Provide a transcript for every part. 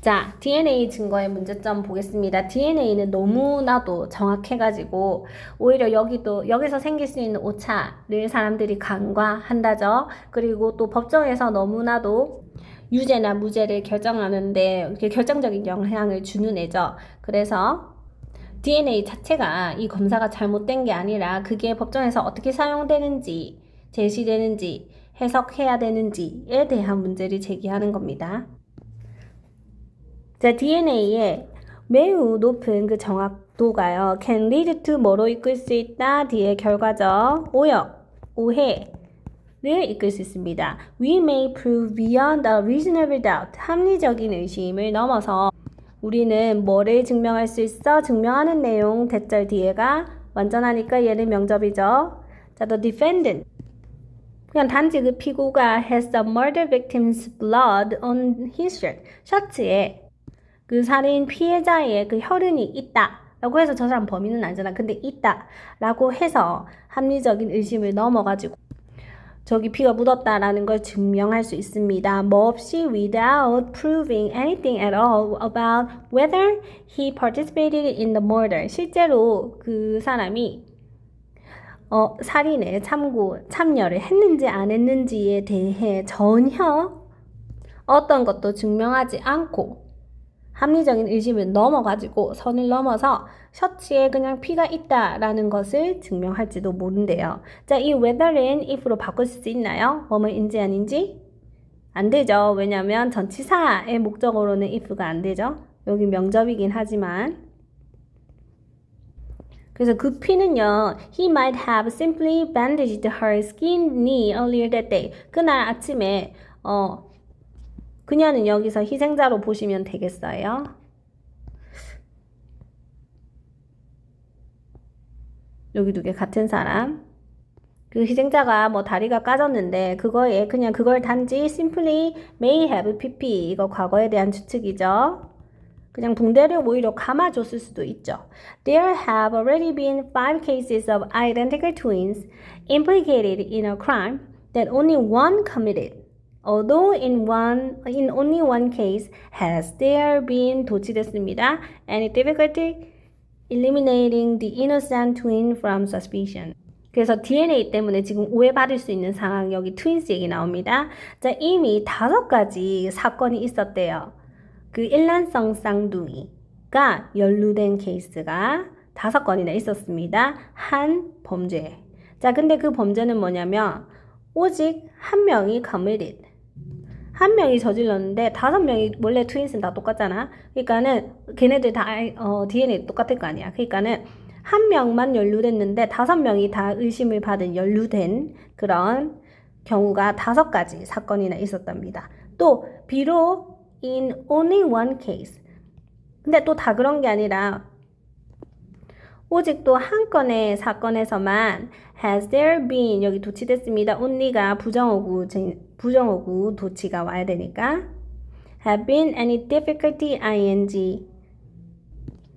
자, DNA 증거의 문제점 보겠습니다. DNA는 너무나도 정확해가지고 오히려 여기서 생길 수 있는 오차를 사람들이 간과한다죠. 그리고 또 법정에서 너무나도 유죄나 무죄를 결정하는데 이렇게 결정적인 영향을 주는 애죠. 그래서 DNA 자체가 이 검사가 잘못된 게 아니라 그게 법정에서 어떻게 사용되는지, 제시되는지, 해석해야 되는지에 대한 문제를 제기하는 겁니다. 자, DNA의 매우 높은 그 정확도가요. can lead to 뭐로 이끌 수 있다? 뒤에 결과죠. 오역, 오해를 이끌 수 있습니다. We may prove beyond a reasonable doubt. 합리적인 의심을 넘어서 우리는 뭐를 증명할 수 있어? 증명하는 내용 대절 뒤에가 완전하니까 얘는 명접이죠. 자, the defendant. 그냥 단지 그 피고가 has the murder victim's blood on his shirt. 셔츠에 그 살인 피해자의 그 혈흔이 있다 라고 해서 저 사람 범인은 아니잖아. 근데 있다 라고 해서 합리적인 의심을 넘어가지고 저기 피가 묻었다라는 걸 증명할 수 있습니다. 뭐 없이 without proving anything at all about whether he participated in the murder. 실제로 그 사람이 살인에 참여를 했는지 안 했는지에 대해 전혀 어떤 것도 증명하지 않고 합리적인 의심을 넘어가지고 선을 넘어서 셔츠에 그냥 피가 있다라는 것을 증명할지도 모른대요. 자, 이 whether는 if로 바꿀 수 있나요? 뭐뭐인지 아닌지? 안 되죠. 왜냐면 전치사의 목적어로는 if가 안 되죠. 여기 명접이긴 하지만. 그래서 그 피는요, he might have simply bandaged her skinned knee earlier that day. 그날 아침에 그녀는 여기서 희생자로 보시면 되겠어요. 여기 두 개 같은 사람. 그 희생자가 뭐 다리가 까졌는데 그냥 그걸 단지 simply may have pp 이거 과거에 대한 추측이죠. 그냥 붕대를 오히려 감아줬을 수도 있죠. There have already been 5 cases of identical twins implicated in a crime that only one committed. Although in only one case has there been 도치됐습니다. Any difficulty eliminating the innocent twin from suspicion. 그래서 DNA 때문에 지금 오해받을 수 있는 상황 여기 트윈스 얘기 나옵니다. 자, 이미 5가지 사건이 있었대요. 그 일란성 쌍둥이가 연루된 케이스가 5건이나 있었습니다. 한 범죄. 자, 근데 그 범죄는 뭐냐면 오직 한 명이 committed. 한 명이 저질렀는데 5명이 원래 트윈스는 다 똑같잖아. 그러니까는 걔네들 다 DNA 똑같을 거 아니야. 그러니까는 한 명만 연루됐는데 5명이 다 의심을 받은 연루된 그런 경우가 5가지 사건이나 있었답니다. 또 비록 in only one case. 근데 또 다 그런 게 아니라 오직 또 한 건의 사건에서만 has there been 여기 도치됐습니다. only가 부정어구 도치가 와야 되니까 have been any difficulty ing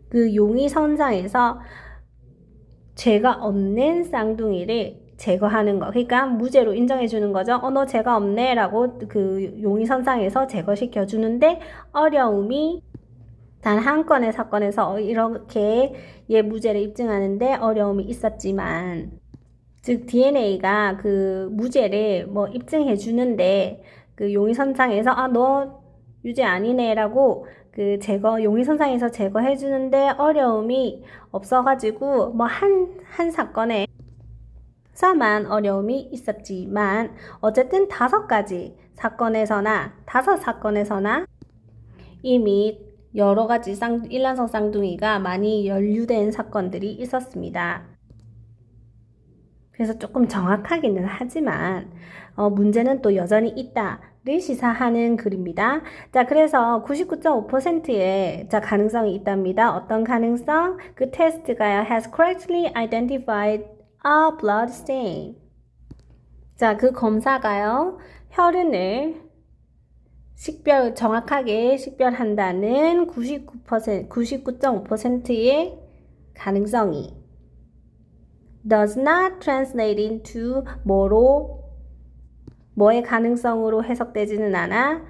그 용의선상에서 죄가 없는 쌍둥이를 제거하는 거. 그러니까 무죄로 인정해 주는 거죠. 너 죄가 없네 라고 그 용의선상에서 제거시켜 주는데 어려움이 단 한 건의 사건에서 이렇게 얘 무죄를 입증하는데 어려움이 있었지만 즉 DNA가 그 무죄를 뭐 입증해 주는데 그 용의선상에서 너 유죄 아니네 라고 그 용의선상에서 제거해 주는데 어려움이 없어가지고 뭐 한 사건에 서만 어려움이 있었지만 어쨌든 5가지 사건에서나 5사건에서나 이미 여러 가지 일란성 쌍둥이가 많이 연루된 사건들이 있었습니다. 그래서 조금 정확하기는 하지만 문제는 또 여전히 있다를 시사하는 글입니다. 자, 그래서 99.5%의 가능성이 있답니다. 어떤 가능성? 그 테스트가요. has correctly identified a blood stain. 자, 그 검사가요. 혈흔을 정확하게 식별한다는 99.5%의 가능성이 does not translate into 뭐의 가능성으로 해석되지는 않아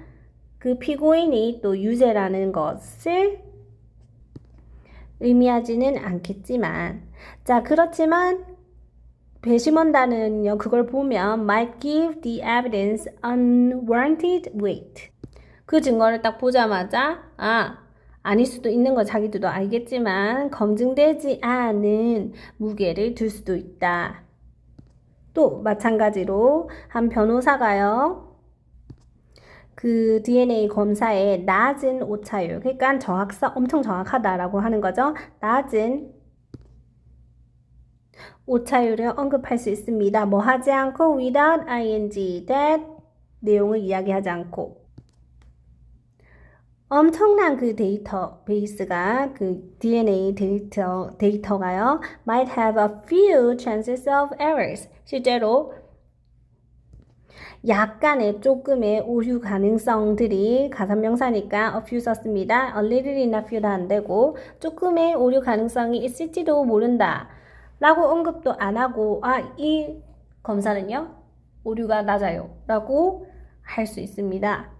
그 피고인이 또 유죄라는 것을 의미하지는 않겠지만, 자, 그렇지만 배심원단은요, 그걸 보면 might give the evidence unwarranted weight. 그 증거를 딱 보자마자 아닐 수도 있는 거 자기들도 알겠지만 검증되지 않은 무게를 둘 수도 있다. 또 마찬가지로 한 변호사가요, 그 DNA 검사에 낮은 오차율, 그러니까 정확성 엄청 정확하다라고 하는 거죠. 낮은 오차율을 언급할 수 있습니다. 뭐 하지 않고 without ing, that 내용을 이야기하지 않고 엄청난 그 데이터 베이스가 그 DNA 데이터가요 might have a few chances of errors. 실제로 약간의 조금의 오류 가능성들이 가산명사니까 a few 썼습니다. a little이나 few도 안 되고 조금의 오류 가능성이 있을지도 모른다 라고 언급도 안 하고 이 검사는요 오류가 낮아요 라고 할 수 있습니다.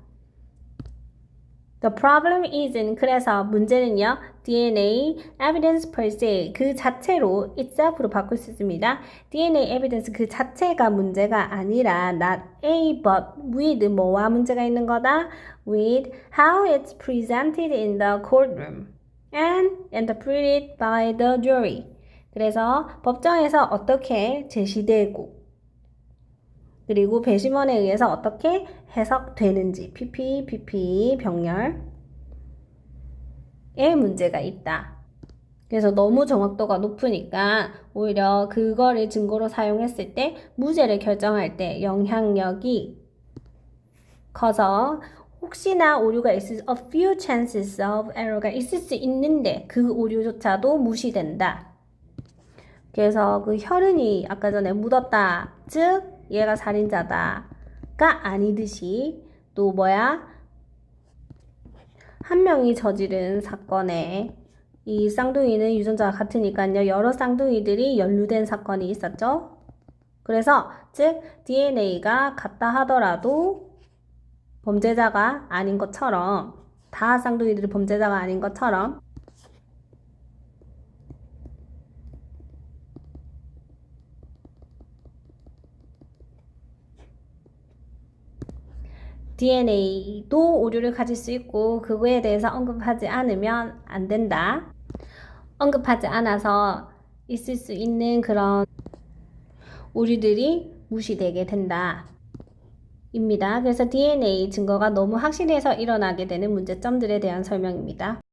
The problem isn't, 그래서 문제는요 DNA evidence per se 그 자체로 itself로 바꿀 수 있습니다. DNA evidence 그 자체가 문제가 아니라 not A but with 뭐와 문제가 있는 거다? with how it's presented in the courtroom and interpreted by the jury. 그래서 법정에서 어떻게 제시되고 그리고 배심원에 의해서 어떻게 해석되는지 PP 병렬에 문제가 있다. 그래서 너무 정확도가 높으니까 오히려 그거를 증거로 사용했을 때 무죄를 결정할 때 영향력이 커서 혹시나 오류가 있을 a few chances of error가 있을 수 있는데 그 오류조차도 무시된다. 그래서 그 혈흔이 아까 전에 묻었다. 즉 얘가 살인자다가 아니듯이 또 한 명이 저지른 사건에 이 쌍둥이는 유전자가 같으니까요 여러 쌍둥이들이 연루된 사건이 있었죠. 그래서 즉 DNA가 같다 하더라도 범죄자가 아닌 것처럼 다 쌍둥이들이 범죄자가 아닌 것처럼 DNA도 오류를 가질 수 있고 그거에 대해서 언급하지 않으면 안 된다. 언급하지 않아서 있을 수 있는 그런 오류들이 무시되게 된다. 입니다. 그래서 DNA 증거가 너무 확실해서 일어나게 되는 문제점들에 대한 설명입니다.